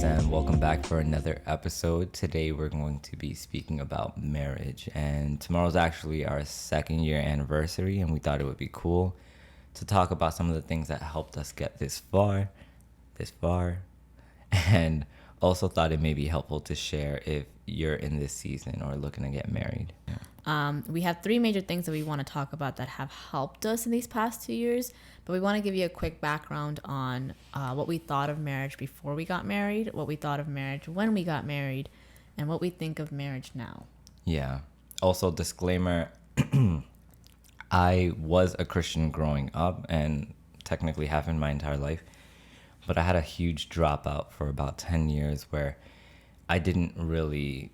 guys, and welcome back for another episode. Today we're going to be speaking about marriage, and tomorrow's actually our 2nd-year anniversary, and we thought it would be cool to talk about some of the things that helped us get this far, and also thought it may be helpful to share if you're in this season or looking to get married. We have 3 major things that we want to talk about that have helped us in these past 2 years, but we want to give you a quick background on what we thought of marriage before we got married, what we thought of marriage when we got married, and what we think of marriage now. Yeah. Also, disclaimer, I was a Christian growing up and technically have in my entire life, but I had a huge dropout for about 10 years where I didn't really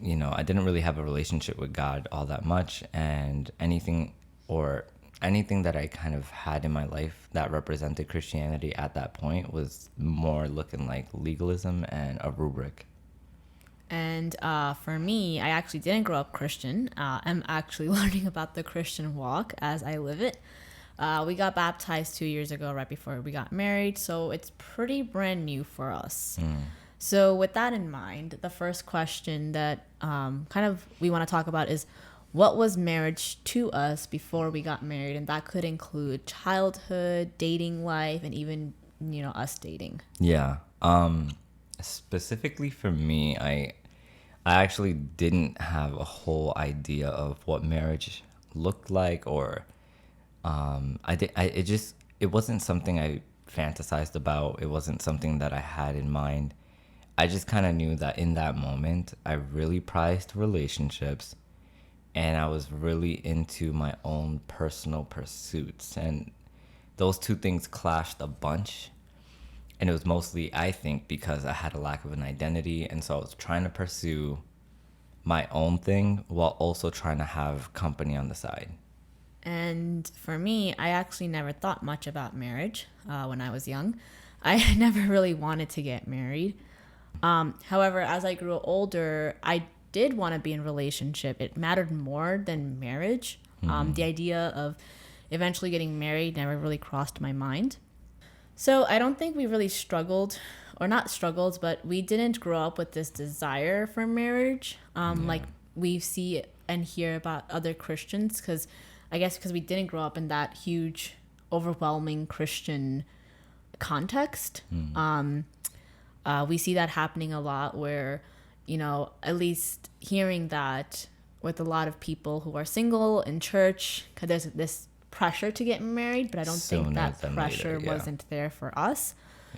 have a relationship with God all that much, and anything that I kind of had in my life that represented Christianity at that point was more looking like legalism and a rubric. And for me, I actually didn't grow up Christian. I'm actually learning about the Christian walk as I live it. We got baptized 2 years ago, right before we got married, so it's pretty brand new for us. So with that in mind, the first question that we want to talk about is, what was marriage to us before we got married? And that could include childhood, dating life, and even, us dating. Yeah. Specifically for me, I actually didn't have a whole idea of what marriage looked like, or it wasn't something I fantasized about. It wasn't something that I had in mind. I just kind of knew that in that moment, I really prized relationships, and I was really into my own personal pursuits. And those two things clashed a bunch. And it was mostly, I think, because I had a lack of an identity. And so I was trying to pursue my own thing while also trying to have company on the side. And for me, I actually never thought much about marriage when I was young. I never really wanted to get married. However, as I grew older, I did want to be in a relationship. It mattered more than marriage. The idea of eventually getting married never really crossed my mind. So I don't think we really struggled, or not struggled, but we didn't grow up with this desire for marriage. Like we see and hear about other Christians, because we didn't grow up in that huge, overwhelming Christian context. We see that happening a lot where, at least hearing that with a lot of people who are single in church, because there's this pressure to get married, but I don't think that pressure wasn't there for us.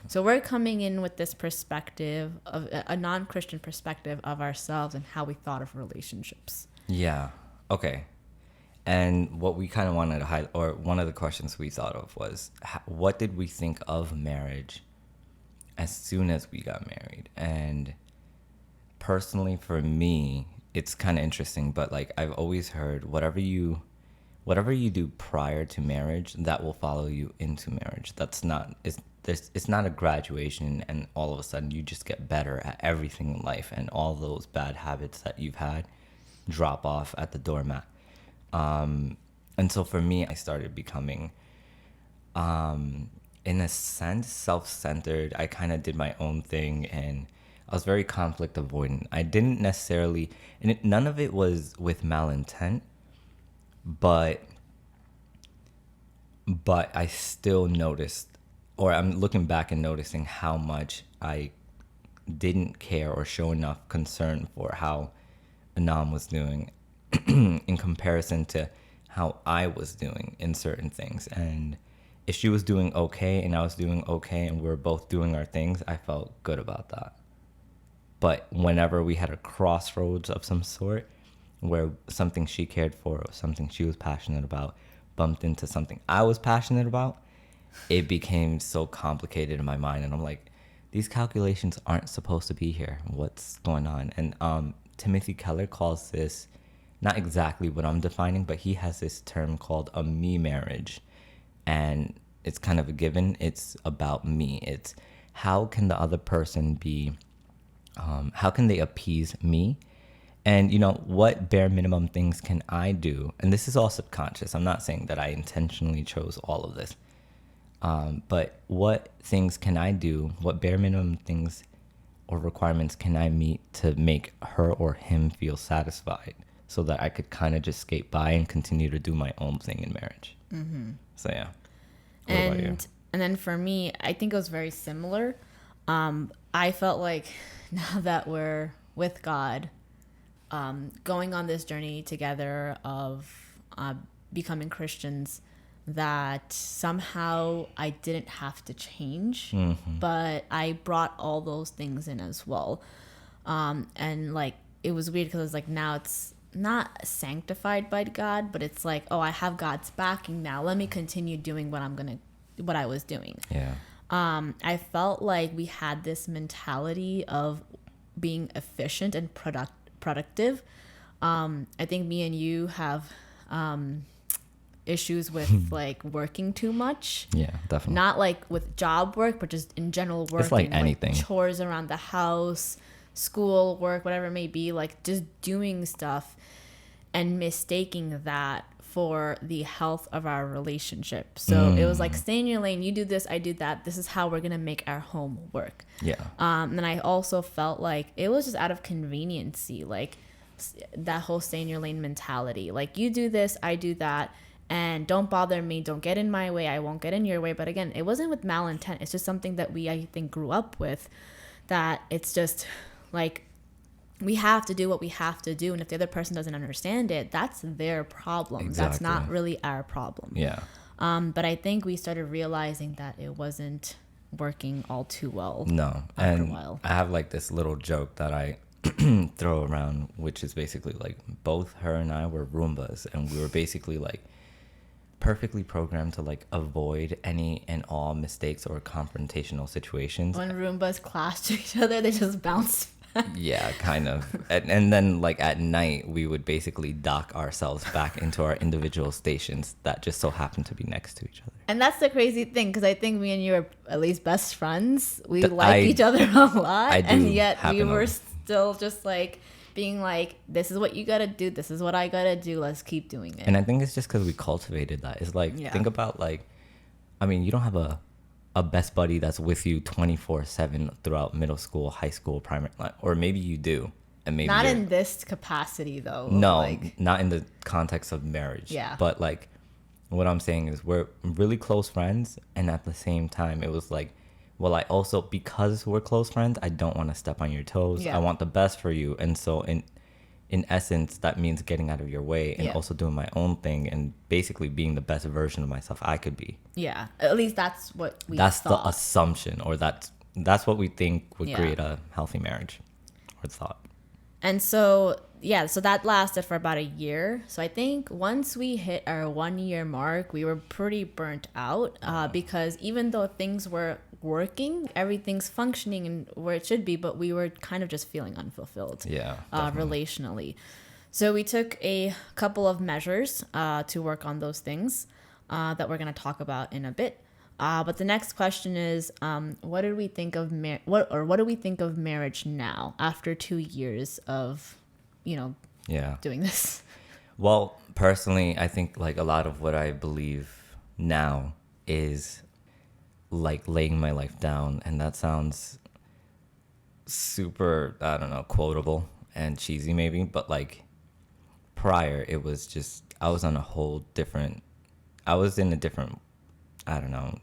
So we're coming in with this perspective of a non-Christian perspective of ourselves and how we thought of relationships. Yeah. Okay. And what we kind of wanted to highlight, or one of the questions we thought of was, what did we think of marriage as soon as we got married? And personally, for me, it's kind of interesting, but like I've always heard, whatever you do prior to marriage, that will follow you into marriage. It's not a graduation and all of a sudden you just get better at everything in life, and all those bad habits that you've had drop off at the doormat. And so for me, I started becoming in a sense, self-centered. I kind of did my own thing, and I was very conflict avoidant. I didn't necessarily, none of it was with malintent, but I still noticed, or I'm looking back and noticing how much I didn't care or show enough concern for how Anam was doing in comparison to how I was doing in certain things. And if she was doing okay and I was doing okay and we were both doing our things, I felt good about that. But whenever we had a crossroads of some sort, where something she cared for or something she was passionate about bumped into something I was passionate about, it became so complicated in my mind. And I'm like, these calculations aren't supposed to be here. What's going on? And Timothy Keller calls this, not exactly what I'm defining, but he has this term called a me marriage. And it's kind of a given. It's about me. It's how can the other person be, how can they appease me? And, what bare minimum things can I do? And this is all subconscious. I'm not saying that I intentionally chose all of this. But what things can I do? What bare minimum things or requirements can I meet to make her or him feel satisfied so that I could kind of just skate by and continue to do my own thing in marriage. So yeah. What about you? And then for me, I think it was very similar. I felt like now that we're with God, going on this journey together of becoming Christians, that somehow I didn't have to change, but I brought all those things in as well. And like, it was weird because like now it's not sanctified by God, but it's like, oh, I have God's backing now. Let me continue doing what I was doing. Yeah. I felt like we had this mentality of being efficient and productive. I think me and you have issues with like working too much. Yeah, definitely. Not like with job work, but just in general work. It's like anything. Like chores around the house, school, work, whatever it may be, like just doing stuff and mistaking that for the health of our relationship. So it was like, stay in your lane, you do this, I do that. This is how we're going to make our home work. Yeah. And I also felt like it was just out of conveniency, like that whole stay in your lane mentality. Like, you do this, I do that, and don't bother me, don't get in my way, I won't get in your way. But again, it wasn't with malintent. It's just something that we, I think, grew up with, that it's just like, we have to do what we have to do. And if the other person doesn't understand it, that's their problem. Exactly. That's not really our problem. Yeah. But I think we started realizing that it wasn't working all too well. No. After And a while. I have like this little joke that I throw around, which is basically like both her and I were Roombas, and we were basically like perfectly programmed to like avoid any and all mistakes or confrontational situations. When Roombas clash to each other, they just bounce back. Yeah, kind of. And then like at night, we would basically dock ourselves back into our individual stations that just so happened to be next to each other. And that's the crazy thing, because I think me and you are at least best friends. We like each other a lot, and yet we were still just like being like, this is what you gotta do, this is what I gotta do, let's keep doing it. And I think it's just because we cultivated that. It's like, think about like, I mean, you don't have a best buddy that's with you 24/7 throughout middle school, high school, primary, or maybe you do, and maybe not in this capacity though. No, like, not in the context of marriage. Yeah. But like, what I'm saying is we're really close friends, and at the same time, it was like, well, I also, because we're close friends, I don't want to step on your toes. Yeah. I want the best for you, and so in essence, that means getting out of your way and also doing my own thing and basically being the best version of myself I could be. Yeah, at least that's what we That's thought. the assumption, or that's what we think would create a healthy marriage, or thought. And so, so that lasted for about a year. So I think once we hit our 1 year mark, we were pretty burnt out because even though things were working, everything's functioning and where it should be, but we were kind of just feeling unfulfilled relationally. So we took a couple of measures to work on those things that we're going to talk about in a bit. But the next question is, what do we think of what do we think of marriage now after 2 years of, doing this? Well, personally, I think like a lot of what I believe now is like laying my life down, and that sounds super, I don't know, quotable and cheesy maybe, but like prior it was just, I was in a different, I don't know,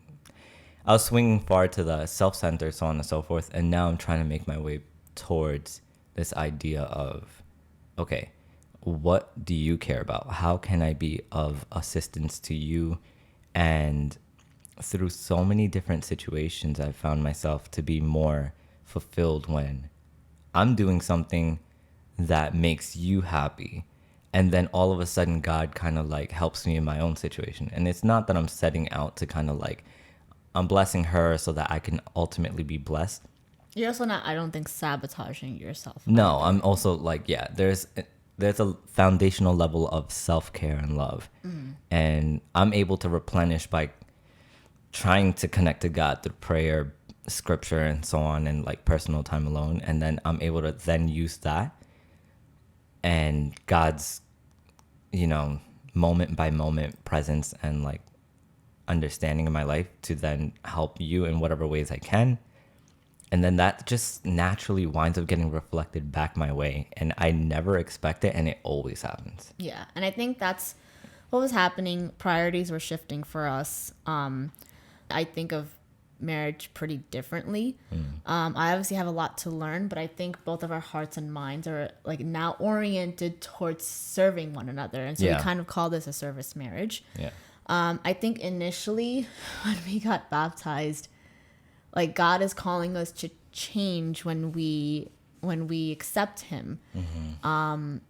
I was swinging far to the self-centered, so on and so forth, and now I'm trying to make my way towards this idea of, okay, what do you care about? How can I be of assistance to you? And through so many different situations, I've found myself to be more fulfilled when I'm doing something that makes you happy. And then all of a sudden, God kind of like helps me in my own situation. And it's not that I'm setting out to kind of like, I'm blessing her so that I can ultimately be blessed. You're also not, I don't think, sabotaging yourself. No, I'm also like, there's a foundational level of self-care and love. And I'm able to replenish by trying to connect to God through prayer, scripture, and so on, and like personal time alone. And then I'm able to then use that and God's, moment by moment presence and like understanding in my life to then help you in whatever ways I can. And then that just naturally winds up getting reflected back my way. And I never expect it, and it always happens. Yeah. And I think that's what was happening. Priorities were shifting for us. I think of marriage pretty differently. I obviously have a lot to learn, but I think both of our hearts and minds are like now oriented towards serving one another. And so we kind of call this a service marriage. Yeah. I think initially when we got baptized, like God is calling us to change when we accept Him. And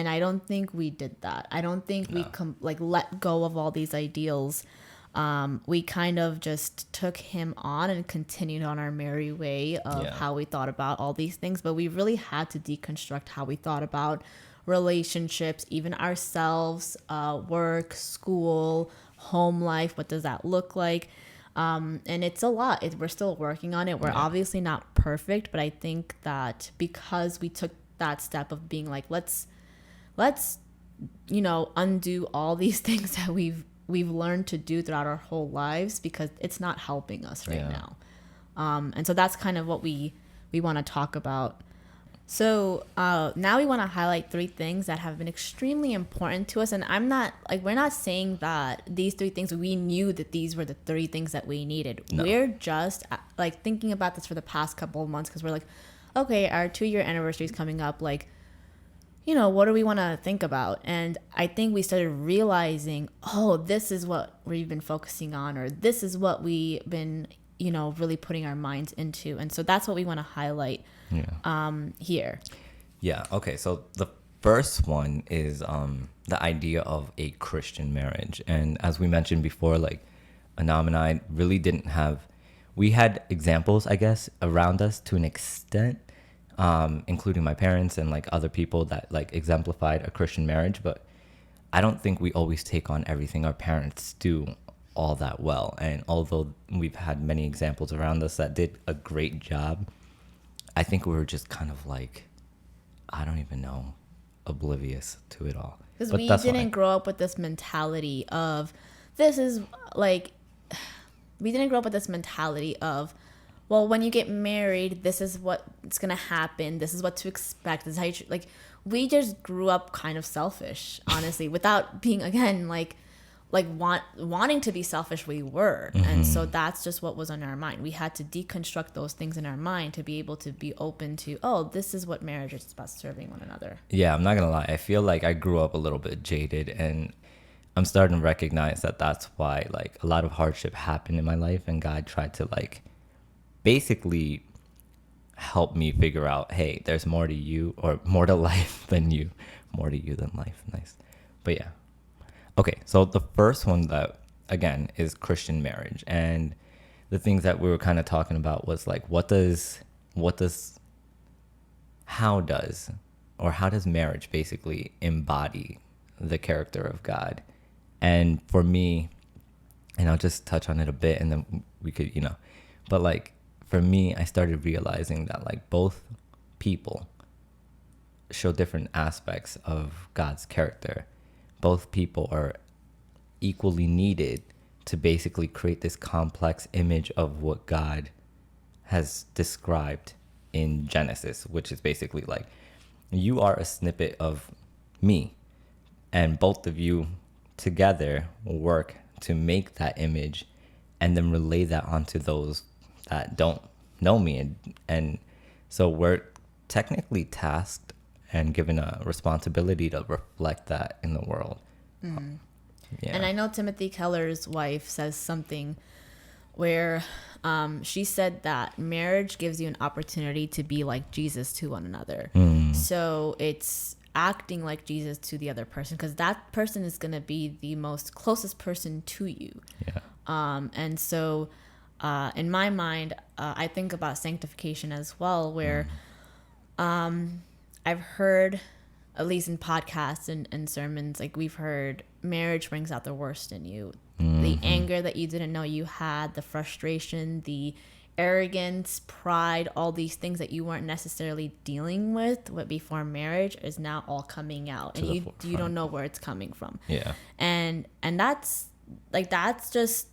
I don't think we did that. I don't think we let go of all these ideals. We kind of just took Him on and continued on our merry way of how we thought about all these things. But we really had to deconstruct how we thought about relationships, even ourselves, work, school, home life. What does that look like? And it's a lot. We're still working on it. We're obviously not perfect, but I think that because we took that step of being like, let's undo all these things that we've learned to do throughout our whole lives, because it's not helping us right now. And so that's kind of what we want to talk about. So now we want to highlight 3 things that have been extremely important to us. And we're not saying that these 3 things, we knew that these were the 3 things that we needed. No. We're just like thinking about this for the past couple of months, because we're like, okay, our 2-year anniversary is coming up. Like, what do we want to think about? And I think we started realizing, oh, this is what we've been focusing on, or this is what we've been, really putting our minds into. And so that's what we want to highlight here. Yeah. Okay. So the first one is the idea of a Christian marriage. And as we mentioned before, like Anam and I really didn't have, we had examples, I guess, around us to an extent, including my parents and like other people that like exemplified a Christian marriage. But I don't think we always take on everything our parents do all that well. And although we've had many examples around us that did a great job, I think we were just kind of like, I don't even know, oblivious to it all. Because we didn't grow up with this mentality of, we didn't grow up with this mentality of, well, when you get married, this is what's going to happen. This is what to expect. This is how you we just grew up kind of selfish, honestly, without being, again, wanting to be selfish. We were. Mm-hmm. And so that's just what was on our mind. We had to deconstruct those things in our mind to be able to be open to, oh, this is what marriage is, about serving one another. Yeah, I'm not going to lie. I feel like I grew up a little bit jaded, and I'm starting to recognize that that's why like a lot of hardship happened in my life, and God tried to like basically help me figure out, hey, there's more to you, or more to life than you, more to you than life. Nice. But yeah. Okay, so the first one that, again, is Christian marriage. And the things that we were kind of talking about was like, how does marriage basically embody the character of God? And for me, and I'll just touch on it a bit and then we could, but like for me, I started realizing that like both people show different aspects of God's character. Both people are equally needed to basically create this complex image of what God has described in Genesis, which is basically like, you are a snippet of me, and both of you together work to make that image and then relay that onto those that don't know me. And so we're technically tasked and given a responsibility to reflect that in the world. Mm. Yeah. And I know Timothy Keller's wife says something where she said that marriage gives you an opportunity to be like Jesus to one another. Mm. So it's acting like Jesus to the other person, because that person is going to be the most closest person to you. Yeah. And so in my mind, I think about sanctification as well, where I've heard, at least in podcasts and sermons, like we've heard marriage brings out the worst in you. Mm-hmm. The anger that you didn't know you had, the frustration, the arrogance, pride, all these things that you weren't necessarily dealing with before marriage is now all coming out, and you don't know where it's coming from. Yeah. And that's just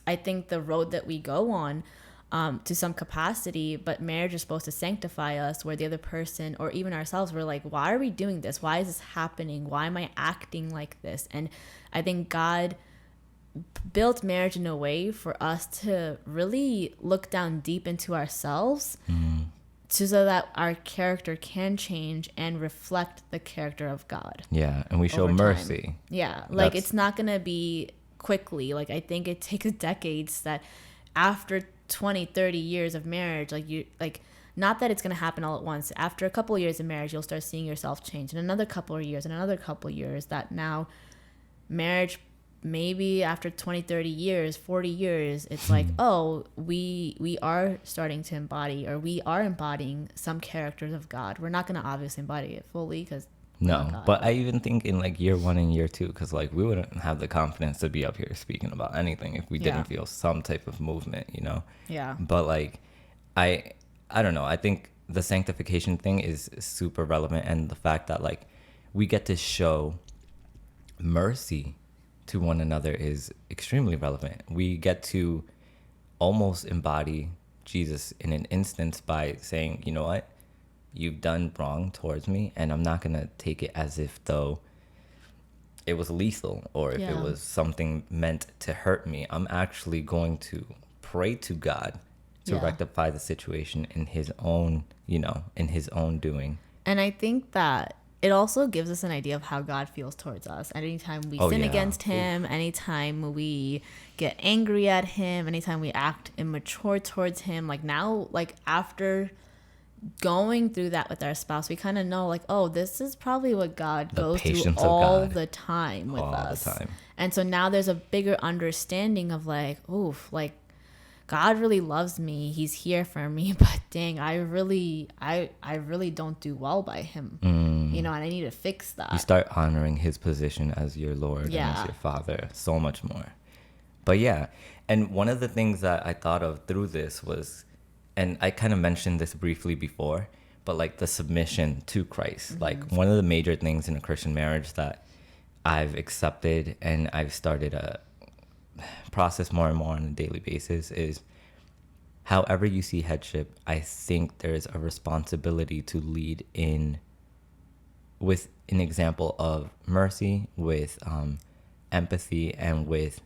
I think the road that we go on. to some capacity, but marriage is supposed to sanctify us, where the other person or even ourselves, we're like, why are we doing this? Why is this happening? Why am I acting like this? And I think God built marriage in a way for us to really look down deep into ourselves, so that our character can change and reflect the character of God. Yeah, and we show mercy. Yeah, like it's not gonna be quickly. Like I think it takes decades, that after 20, 30 years of marriage, not that it's going to happen all at once. After a couple of years of marriage, you'll start seeing yourself change. In another couple of years, and another couple of years, that now marriage, maybe after 20, 30 years, 40 years, it's like, oh, we are starting to embody, or we are embodying some characters of God. We're not going to obviously embody it fully, because no, but I even think in like year 1 and year 2, because like we wouldn't have the confidence to be up here speaking about anything if we didn't feel some type of movement, you know? Yeah. But like, I don't know. I think the sanctification thing is super relevant, and the fact that like we get to show mercy to one another is extremely relevant. We get to almost embody Jesus in an instance by saying, you know what? You've done wrong towards me, and I'm not going to take it as if though it was lethal, or if it was something meant to hurt me. I'm actually going to pray to God to rectify the situation in his own, in his own doing. And I think that it also gives us an idea of how God feels towards us. Anytime we sin against him, anytime we get angry at him, anytime we act immature towards him, like now, like after going through that with our spouse, we kind of know like, oh, this is probably what God goes through all the time with us. And so now there's a bigger understanding of like, oof, like God really loves me. He's here for me, but dang, I really don't do well by him. And I need to fix that. You start honoring his position as your Lord and as your Father so much more. But yeah, and one of the things that I thought of through this was, and I kind of mentioned this briefly before, but like the submission to Christ. Like one of the major things in a Christian marriage that I've accepted and I've started a process more and more on a daily basis is, however you see headship, I think there's a responsibility to lead in with an example of mercy, with empathy, and with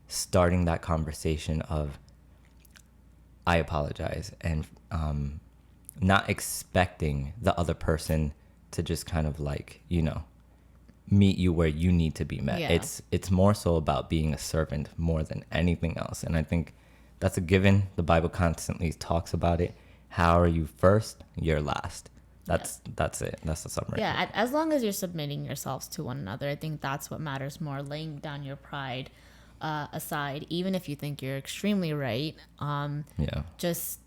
starting that conversation of, I apologize, and not expecting the other person to just kind of like, meet you where you need to be met. Yeah. It's more so about being a servant more than anything else. And I think that's a given. The Bible constantly talks about it. How are you first? You're last. That's it. That's the summary. Yeah, as long as you're submitting yourselves to one another, I think that's what matters more. Laying down your pride aside, even if you think you're extremely right. Just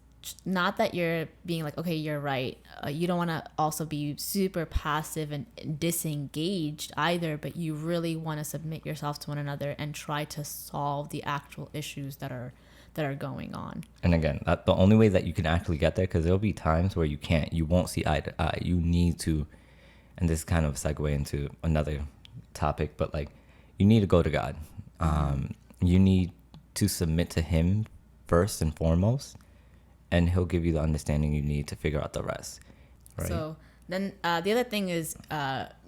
not that you're being like, okay, you're right. You don't want to also be super passive and disengaged either, but you really want to submit yourself to one another and try to solve the actual issues that are going on. And again, the only way that you can actually get there, because there'll be times where you won't see eye to eye. You need to, and this kind of segue into another topic, but like you need to go to God. You need to submit to him first and foremost, and he'll give you the understanding you need to figure out the rest. Right? So then the other thing is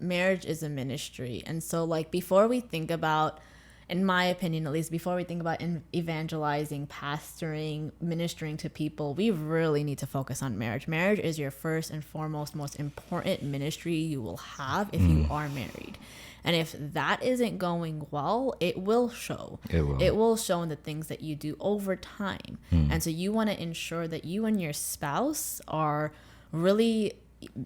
marriage is a ministry. And so like before we think about, in my opinion at least, before we think about evangelizing, pastoring, ministering to people, we really need to focus on marriage. Marriage is your first and foremost, most important ministry you will have if you are married. And if that isn't going well, it will show. It will show in the things that you do over time. And so you want to ensure that you and your spouse are really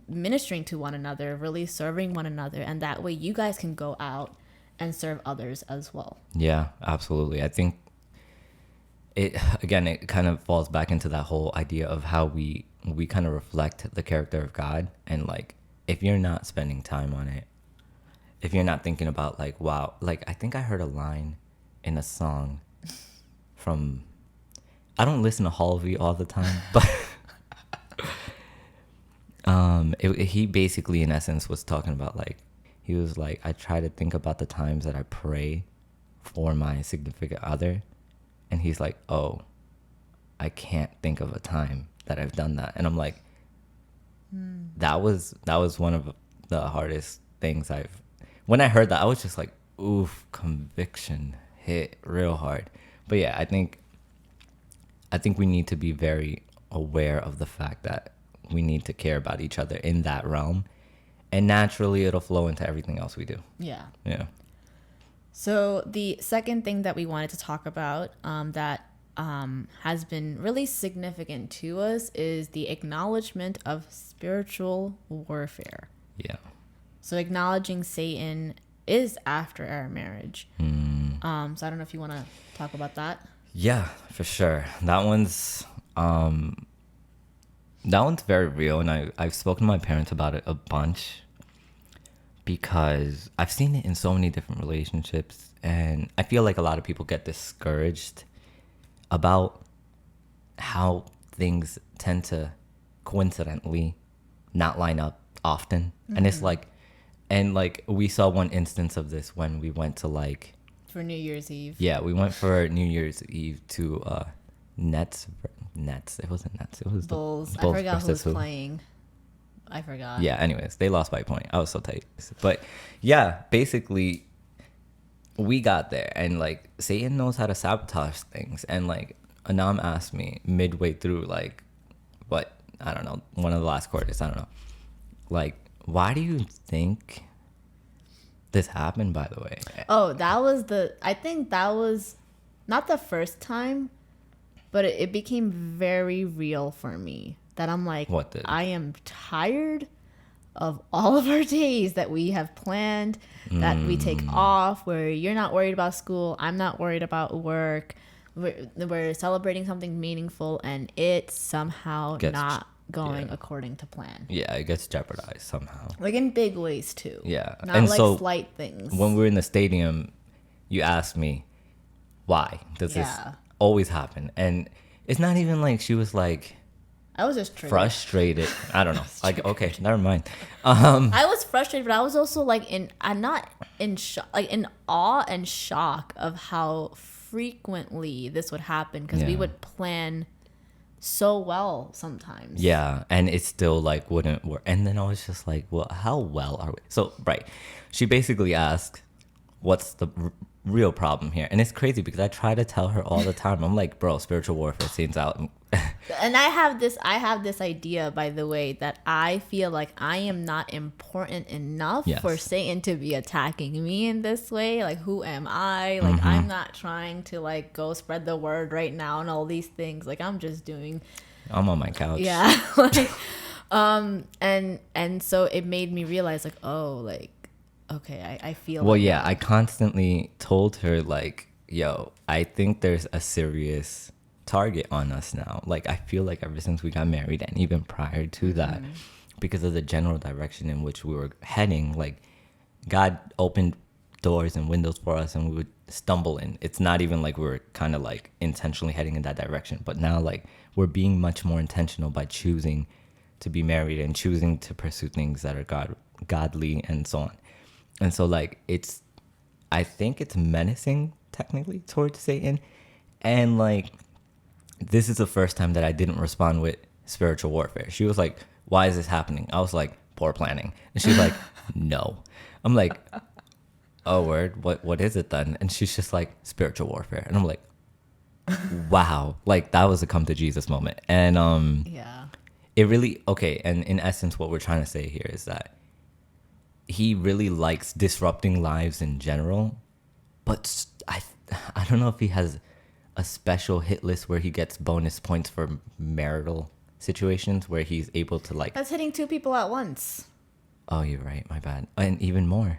ministering to one another, really serving one another. And that way you guys can go out and serve others as well. Yeah, absolutely. I think it kind of falls back into that whole idea of how we kind of reflect the character of God. And like, if you're not spending time on it, if you're not thinking about like, wow, like I think I heard a line in a song from, I don't listen to Halsey all the time, but he basically in essence was talking about like, he was like, I try to think about the times that I pray for my significant other, and he's like, oh, I can't think of a time that I've done that. And I'm like, that was one of the hardest things when I heard that, I was just like, oof, conviction hit real hard. But yeah, I think we need to be very aware of the fact that we need to care about each other in that realm. And naturally, it'll flow into everything else we do. Yeah. Yeah. So the second thing that we wanted to talk about that has been really significant to us is the acknowledgement of spiritual warfare. Yeah. So acknowledging Satan is after our marriage. So I don't know if you want to talk about that. Yeah, for sure. That one's very real, and I've spoken to my parents about it a bunch because I've seen it in so many different relationships, and I feel like a lot of people get discouraged about how things tend to coincidentally not line up often. And it's like, and like we saw one instance of this when we went to like For New Year's Eve. Yeah, we went for New Year's Eve to Nets. It wasn't Nets. It was Bulls. The Bulls I forgot who was versus playing. I forgot. Yeah. Anyways, they lost by a point. I was so tight. But yeah, basically, we got there, and like Satan knows how to sabotage things. And like Anam asked me midway through, like, what, I don't know, one of the last quarters. I don't know. Like, why do you think this happened? By the way. Oh, I think that was not the first time, but it became very real for me that I'm like, What did? I am tired of all of our days that we have planned, that we take off, where you're not worried about school, I'm not worried about work, we're celebrating something meaningful, and it's somehow not going according to plan. Yeah, it gets jeopardized somehow. Like in big ways too. Yeah. Not and like so slight things. when we were in the stadium, you asked me, why does this always happen? And it's not even like she was like, I was just triggered. Frustrated. I don't know. Like, okay, never mind. I was frustrated, but I was also like I'm not in shock, like in awe and shock of how frequently this would happen, because we would plan so well sometimes. Yeah, and it still like wouldn't work. And then I was just like, well, how well are we? So, right. She basically asked, what's the real problem here? And it's crazy because I try to tell her all the time. I'm like, bro, spiritual warfare scenes out. And I have this idea, by the way, that I feel like I am not important enough for Satan to be attacking me in this way. Like, who am I? Like, I'm not trying to like go spread the word right now and all these things. Like, I'm just doing. I'm on my couch. Yeah. Like, and so it made me realize, like, oh, like, okay, I feel. Well, like yeah, I constantly told her like, yo, I think there's a serious target on us now. Like, I feel like ever since we got married, and even prior to that, because of the general direction in which we were heading, like, God opened doors and windows for us, and we would stumble in. It's not even like we were kind of like intentionally heading in that direction, but now like we're being much more intentional by choosing to be married and choosing to pursue things that are godly and so on. And so like I think it's menacing technically towards Satan, and like this is the first time that I didn't respond with spiritual warfare. She was like, why is this happening? I was like, poor planning. And she's like, no. I'm like, oh, word, what is it then? And she's just like, spiritual warfare. And I'm like, wow. Like, that was a come to Jesus moment. And it really, okay, and in essence, what we're trying to say here is that he really likes disrupting lives in general, but I don't know if he has a special hit list where he gets bonus points for marital situations where he's able to like. That's hitting two people at once. Oh, you're right. My bad. And even more.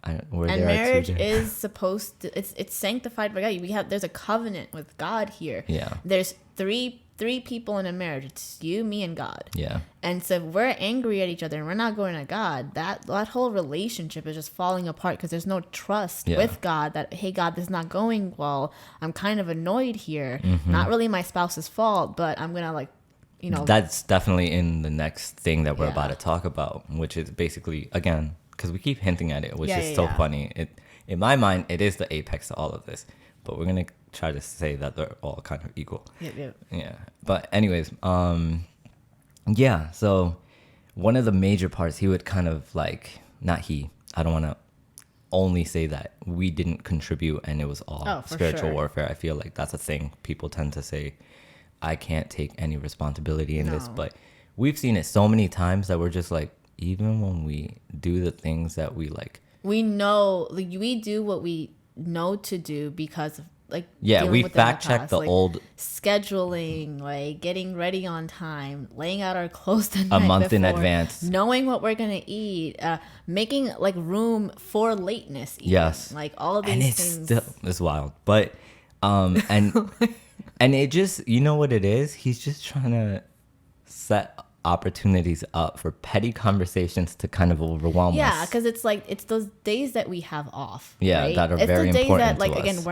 And marriage is supposed to. It's sanctified by God. There's a covenant with God here. Yeah. There's three people in a marriage. It's you, me, and God. Yeah. And so if we're angry at each other and we're not going to God, that whole relationship is just falling apart because there's no trust with God that, hey, God, this is not going well. I'm kind of annoyed here. Not really my spouse's fault, but I'm going to like, you know. That's definitely in the next thing that we're about to talk about, which is basically, again, because we keep hinting at it, which is so funny. In my mind, it is the apex to all of this. but we're gonna try to say that they're all kind of equal. Yep. Yeah. But anyways, yeah. So one of the major parts, he would kind of like, not he. I don't want to only say that we didn't contribute and it was all spiritual warfare. I feel like that's a thing people tend to say. I can't take any responsibility in this, but we've seen it so many times that we're just like, even when we do the things that we like, we know, like, we do what we know to do because of, like, we fact check the old scheduling, like getting ready on time, laying out our clothes the a night month before, in advance, knowing what we're gonna eat, making like room for lateness. Even. Yes, like all of these and things. It's wild, but and and it just, you know what it is? He's just trying to set opportunities up for petty conversations to kind of overwhelm us. Yeah, because it's like, it's those days that we have off. Yeah, right? that are it's very the days important that, like, to us. again,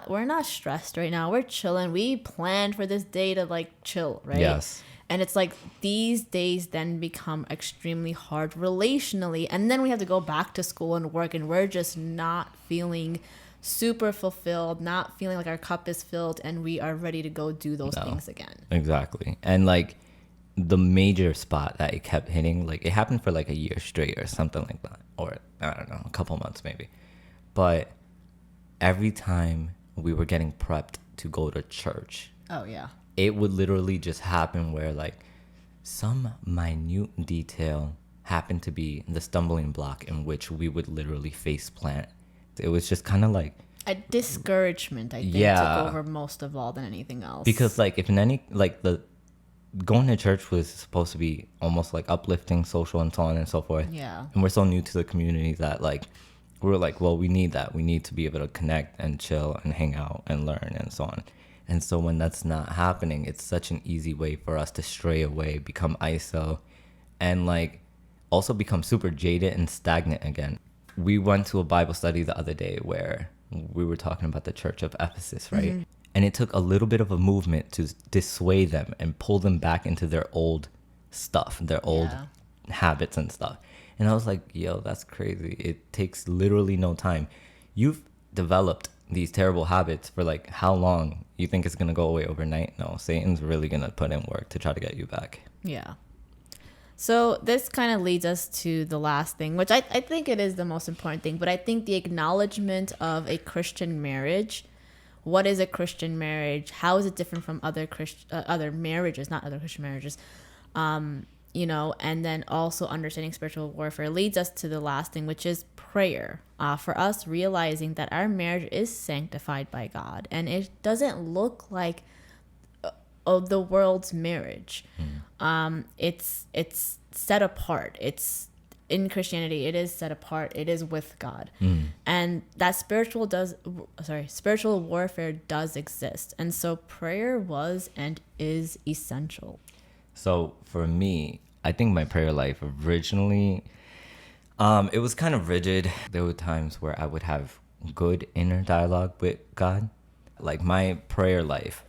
we're not stressed right now. We're chilling. We planned for this day to like chill, right? Yes. And it's like these days then become extremely hard relationally, and then we have to go back to school and work, and we're just not feeling super fulfilled, not feeling like our cup is filled, and we are ready to go do those things again. Exactly. And like the major spot that it kept hitting, like it happened for like a year straight or something like that, or I don't know, a couple months maybe. But every time we were getting prepped to go to church, oh yeah, it would literally just happen where like some minute detail happened to be the stumbling block in which we would literally face plant. It was just kind of like a discouragement, I think, took over most of all than anything else. Because like if in any, like the going to church was supposed to be almost like uplifting, social, and so on and so forth. Yeah. And we're so new to the community that like we're like, well, we need that. We need to be able to connect and chill and hang out and learn and so on. And so when that's not happening, it's such an easy way for us to stray away, become ISO, and like also become super jaded and stagnant again. We went to a Bible study the other day where we were talking about the church of Ephesus, right? Mm-hmm. And it took a little bit of a movement to dissuade them and pull them back into their old stuff, their old habits and stuff. And I was like, yo, that's crazy. It takes literally no time. You've developed these terrible habits for like how long? You think it's going to go away overnight? No, Satan's really going to put in work to try to get you back. Yeah. So this kind of leads us to the last thing, which I think it is the most important thing, but I think the acknowledgement of a Christian marriage. What is a Christian marriage? How is it different from other marriages, not other Christian marriages? You know, and then also understanding spiritual warfare leads us to the last thing, which is prayer. For us, realizing that our marriage is sanctified by God, and it doesn't look like the world's marriage. It's set apart. It's in Christianity, it is set apart. It is with God, and that spiritual warfare does exist, and so prayer was and is essential. So for me, I think my prayer life originally, it was kind of rigid. There were times where I would have good inner dialogue with God, like my prayer life,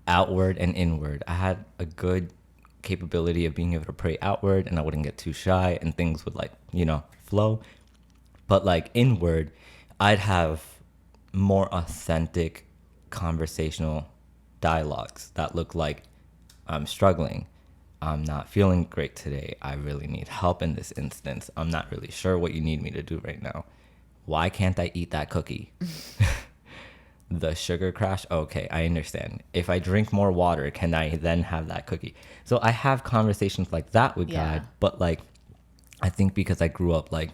outward and inward. I had a good capability of being able to pray outward, and I wouldn't get too shy, and things would like, you know, flow. But like inward, I'd have more authentic conversational dialogues that look like, I'm struggling, I'm not feeling great today, I really need help in this instance, I'm not really sure what you need me to do right now, why can't I eat that cookie? The sugar crash, okay, I understand. If I drink more water, can I then have that cookie? So I have conversations like that with God, but like I think because I grew up like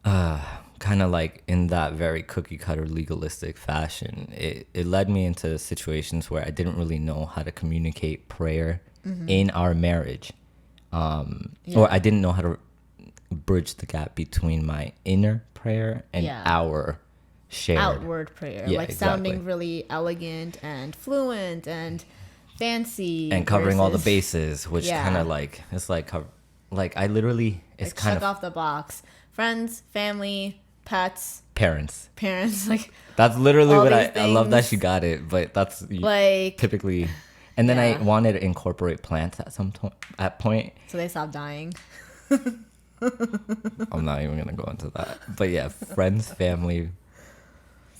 kind of like in that very cookie cutter legalistic fashion, it led me into situations where I didn't really know how to communicate prayer in our marriage, or I didn't know how to bridge the gap between my inner prayer and our shared outward prayer, like sounding really elegant and fluent and fancy and covering all the bases, which kind of like, it's like I literally, it's like kind of check off the box. Friends, family, pets, parents, like that's literally what I love that she got it, but that's like typically. And then I wanted to incorporate plants at point, so they stop dying. I'm not even gonna go into that, but yeah, friends, family,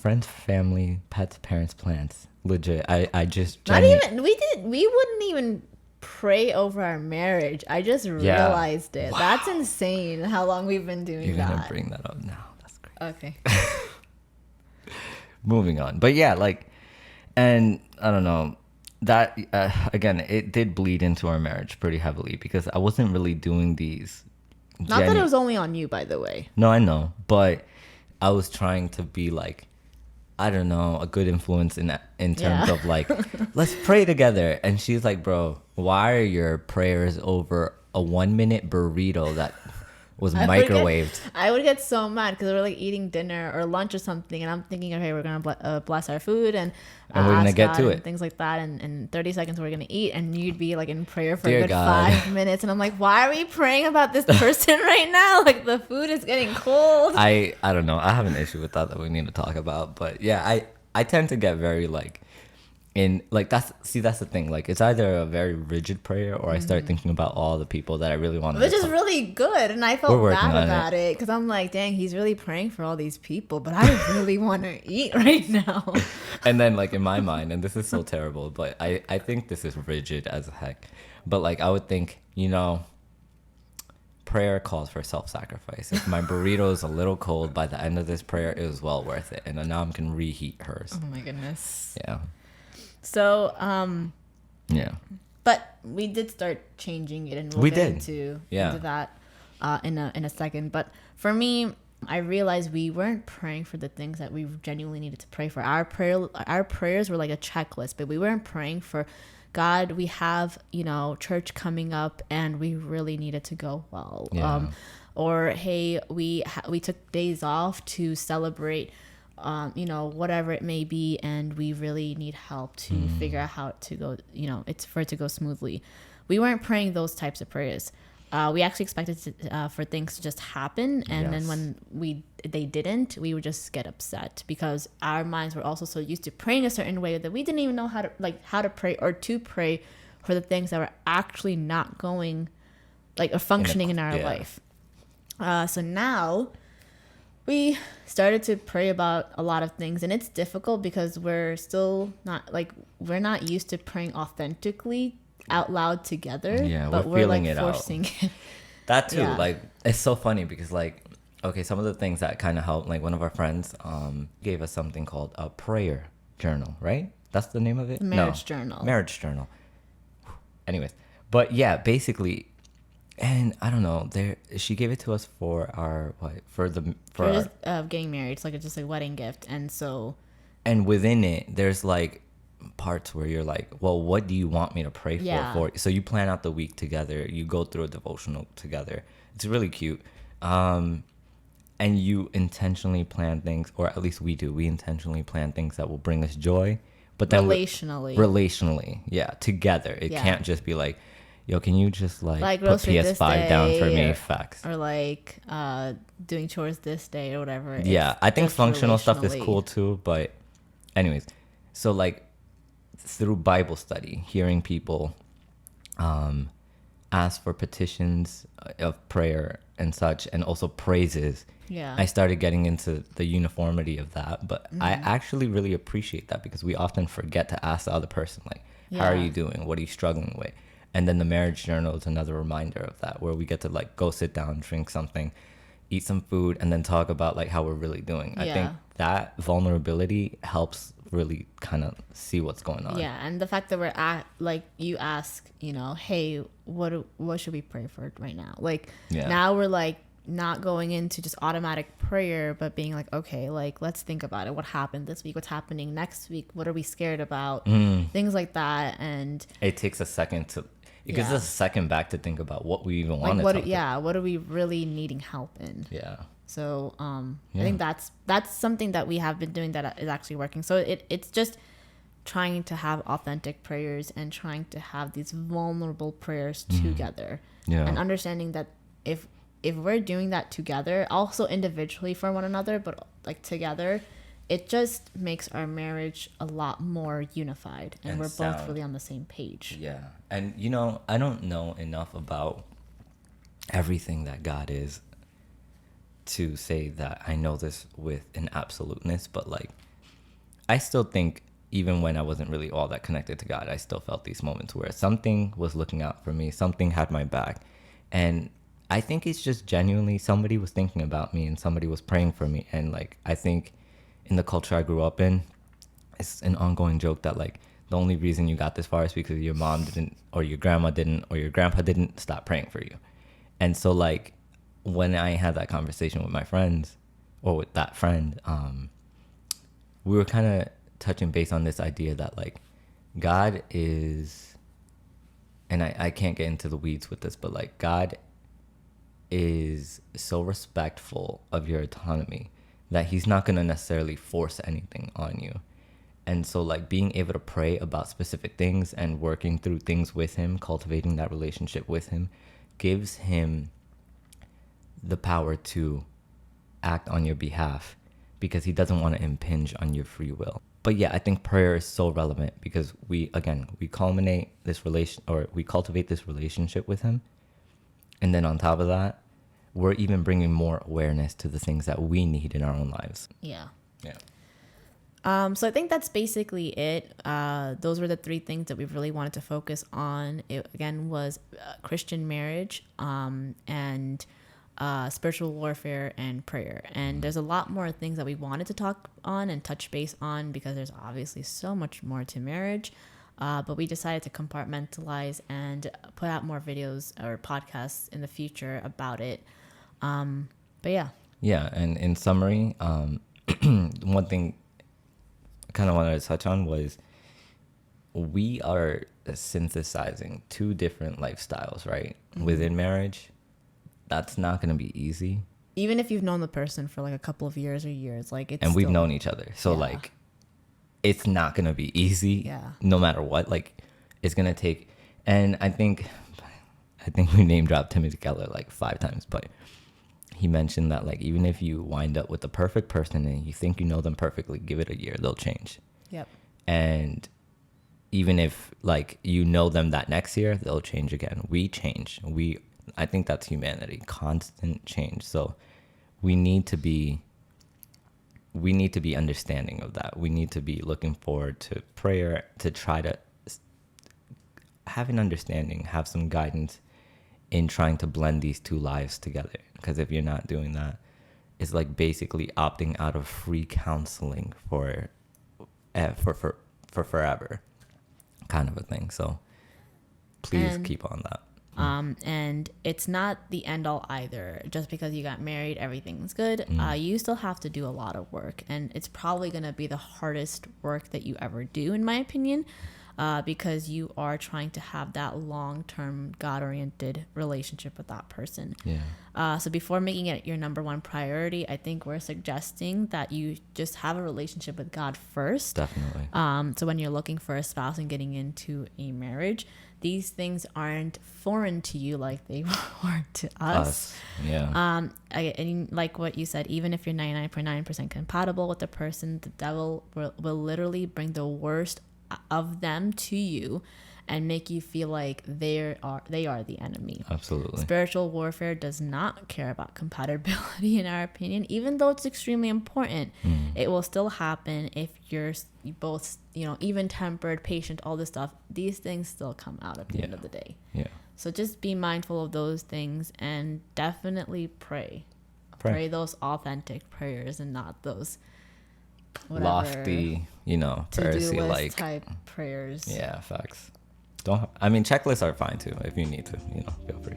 friends, family, pets, parents, plants. Legit. I just Not even we wouldn't even pray over our marriage. I just realized it. Wow. That's insane how long we've been doing You're that. gonna bring that up now. That's great. Okay. Moving on. But yeah, like, and I don't know, that again, it did bleed into our marriage pretty heavily because I wasn't really doing these. Not that it was only on you, by the way. No, I know, but I was trying to be like, I don't know, a good influence in terms of like, let's pray together. And she's like, bro, why are your prayers over a 1 minute burrito that was microwaved? I would get so mad because we're like eating dinner or lunch or something, and I'm thinking, okay, we're gonna bless our food and we're gonna get to it, and things like that, and in 30 seconds we're gonna eat, and you'd be like in prayer for Dear a good God. 5 minutes, and I'm like, why are we praying about this person right now? Like the food is getting cold. I don't know. I have an issue with that we need to talk about, but yeah, I tend to get very like. That's the thing, like it's either a very rigid prayer or I start thinking about all the people that I really want to which is really good, and I felt bad about it because I'm like, dang, he's really praying for all these people, but I really want to eat right now. And then like in my mind, and this is so terrible, but I think this is rigid as heck, but like I would think, prayer calls for self-sacrifice. If my burrito is a little cold by the end of this prayer, it was well worth it, and Anam can reheat hers. Oh my goodness. Yeah. So, yeah. But we did start changing it, and we'll get into that in a second. But for me, I realized we weren't praying for the things that we genuinely needed to pray for. Our prayers were like a checklist, but we weren't praying for, God, we have, church coming up and we really need it to go well. Yeah. Or, hey, we took days off to celebrate whatever it may be, and we really need help to figure out how to go, it's for it to go smoothly. We weren't praying those types of prayers. We actually expected for things to just happen, and then when they didn't, we would just get upset because our minds were also so used to praying a certain way that we didn't even know how to pray or to pray for the things that were actually not going or functioning in our life. So now we started to pray about a lot of things, and it's difficult because we're still we're not used to praying authentically out loud together. Yeah, but we're feeling like it forcing out. it. That too, Yeah. like it's so funny because like, okay, some of the things that kind of helped, like one of our friends gave us something called a prayer journal, right? That's the name of it? Marriage journal. Marriage journal. Anyways, but yeah, basically, and I don't know, she gave it to us for our getting married. It's just a wedding gift, and so. And within it, there's like parts where you're like, well, what do you want me to pray for? So you plan out the week together. You go through a devotional together. It's really cute. And you intentionally plan things, or at least we do. We intentionally plan things that will bring us joy. But then relationally, yeah, together. It can't just be like, yo, can you just put PS5 down for me? Facts. Or doing chores this day or whatever. Yeah, I think functional stuff is cool too. But anyways, so through Bible study, hearing people ask for petitions of prayer and such, and also praises. Yeah. I started getting into the uniformity of that, but I actually really appreciate that because we often forget to ask the other person, how are you doing? What are you struggling with? And then the marriage journal is another reminder of that, where we get to go sit down, drink something, eat some food, and then talk about how we're really doing. I think that vulnerability helps really kind of see what's going on. Yeah, and the fact that we're at you ask, hey, what should we pray for right now? Now we're not going into just automatic prayer, but being okay, let's think about it. What happened this week? What's happening next week? What are we scared about? Things like that. And it takes a second to. It gives us a second back to think about what we even want to talk about. What are we really needing help in? Yeah. So I think that's something that we have been doing that is actually working. So it's just trying to have authentic prayers and trying to have these vulnerable prayers together. Yeah. And understanding that if we're doing that together, also individually for one another, but together, it just makes our marriage a lot more unified, and we're both really on the same page. Yeah. And I don't know enough about everything that God is to say that I know this with an absoluteness, but I still think even when I wasn't really all that connected to God, I still felt these moments where something was looking out for me, something had my back. And I think it's just genuinely somebody was thinking about me and somebody was praying for me. And like, I think in the culture I grew up in, it's an ongoing joke that like the only reason you got this far is because your mom didn't, or your grandma didn't, or your grandpa didn't stop praying for you. And so like when I had that conversation with my friends or with that friend, we were kind of touching base on this idea that like God is, and I can't get into the weeds with this, but like God is so respectful of your autonomy that he's not going to necessarily force anything on you. And so like being able to pray about specific things and working through things with him, cultivating that relationship with him, gives him the power to act on your behalf because he doesn't want to impinge on your free will. But yeah, I think prayer is so relevant because we cultivate this relationship with him. And then on top of that, we're even bringing more awareness to the things that we need in our own lives. Yeah. Yeah. So I think that's basically it. Those were the three things that we really wanted to focus on. It again was Christian marriage, and spiritual warfare and prayer. And there's a lot more things that we wanted to talk on and touch base on because there's obviously so much more to marriage. But we decided to compartmentalize and put out more videos or podcasts in the future about it. But yeah. Yeah, and in summary, one thing I kind of wanted to touch on was we are synthesizing two different lifestyles, right? Mm-hmm. Within marriage. That's not going to be easy. Even if you've known the person for like a couple of years or years, like it's and we've known each other. So like it's not going to be easy. Yeah. No matter what, like it's going to take, and I think we name dropped Timothy Keller like 5 times, but he mentioned that like even if you wind up with the perfect person and you think you know them perfectly, give it a year, they'll change. Yep. And even if like you know them that next year, they'll change again. We change. I think that's humanity, constant change. So we need to be understanding of that. We need to be looking forward to prayer to try to have an understanding, have some guidance in trying to blend these two lives together. Because if you're not doing that, it's like basically opting out of free counseling for forever, kind of a thing. So please keep on that. And it's not the end all either. Just because you got married, everything's good. You still have to do a lot of work, and it's probably going to be the hardest work that you ever do, in my opinion, because you are trying to have that long-term God-oriented relationship with that person. Yeah. So before making it your number one priority, I think we're suggesting that you just have a relationship with God first. Definitely. So when you're looking for a spouse and getting into a marriage, these things aren't foreign to you like they were to us. Yeah. And like what you said, even if you're 99.9% compatible with the person, the devil will literally bring the worst of them to you and make you feel like they are the enemy. Absolutely. Spiritual warfare does not care about compatibility, in our opinion, even though it's extremely important. It will still happen if you both, even tempered, patient, all this stuff. These things still come out at the end of the day. Yeah. So just be mindful of those things and definitely pray. Pray those authentic prayers and not those lofty, Pharisee like type prayers. Yeah, facts. Checklists are fine too if you need to, feel free.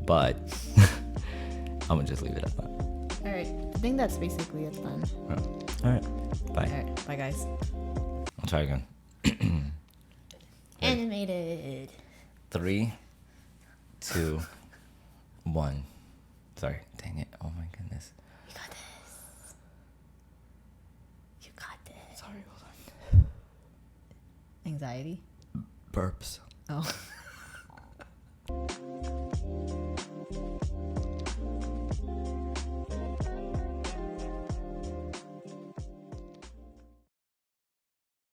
But I'm gonna just leave it at that. All right, I think that's basically it then. All right, bye. All right, bye guys. I'll try again. Animated. 3, 2, 1. Sorry, dang it! Oh my goodness. You got this. You got this. Sorry, hold on. Anxiety. Burps. Oh.